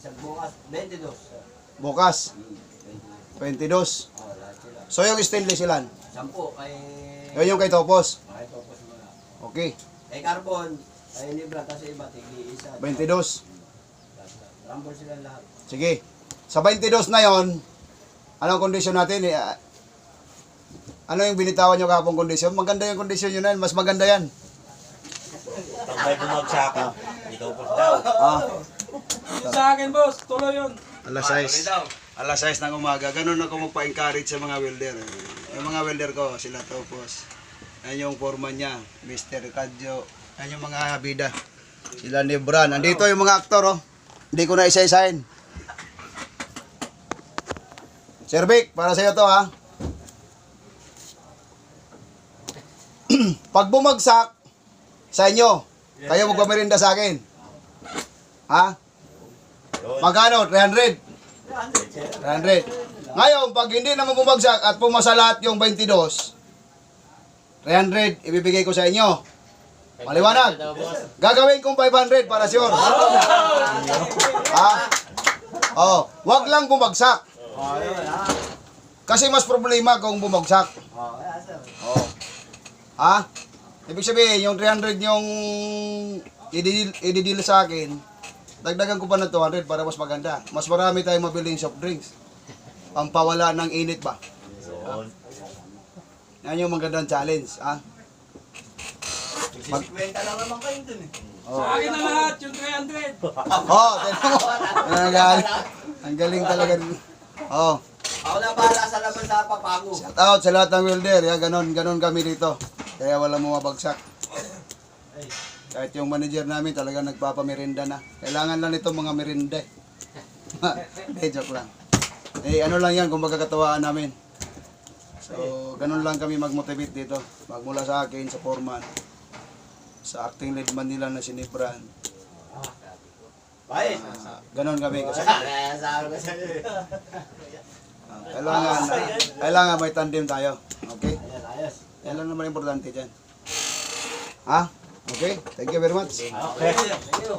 Isang bukas, 22. Bukas, 22. 22. Lahat sila. So yung stainless ilan? 10 kay... Yun yung kay Topos. Kay Topos muna. Okay, Kay Carbon, kay Libra, kasi iba, tig-isa. 22. Rumble sila lahat. Sige. Sa 22 na yon, anong kondisyon natin? Ano yung binitawan nyo kahapong kondisyon? Maganda yung kondisyon yun na yan. Mas maganda yan. Pag may bumagsak, ikaw po daw. Sa akin, boss. Tuloy yun. Alas 6. Alas 6 ng umaga. Ganun ako magpa-encourage sa mga welder. Yung mga welder ko, sila Topos. Yan yung foreman niya, Mr. Kadjo. Yan yung mga bida. Sila ni Bran. Nandito yung mga aktor, oh. Hindi ko na isa-isahin. Sir Vic, para sa'yo to, ha. Pag bumagsak sa inyo, kayo magpamerinda sa akin. Ha? Magkano? 300? 300. Ngayon, pag hindi naman bumagsak at pumasa lahat yung 22, 300 ibibigay ko sa inyo. Maliwanag. Gagawin kong 500 para sure. Ha? Oh, wag lang bumagsak. Kasi mas problema kung bumagsak. Oh. Ha? Ibig sabihin, yung 300 yung i-deal sa akin, dagdagan ko pa ng 200 para mas maganda. Mas marami tayong mabiling soft drinks. Pampawala ng init ba? Yan yung magandang challenge. Ha? Kwenta lang naman kayo dun eh. Sa akin na lahat, yung 300. Oh, tignan mo. Ang galing talaga. Oh. Ako na bahala sa laban sa papago. Shout out sa lahat ng welder. Ya, ganon kami dito. Kaya wala mabagsak. Kahit yung manager namin talaga nagpapamerinda na. Kailangan lang nito mga merinda. Joke lang. Ano lang yan kung magkakatawaan namin. So, ganon lang kami mag-motivate dito. Magmula sa akin, sa foreman. Sa acting lead man nila na si Nibran. Bye. Ganon kami kasi. Kaya sabi ko sa'yo. Kailangan may tandem tayo. Okay? Ayos. Yan lang naman importante dyan. Ha? Okay? Thank you very much. Okay. Thank you.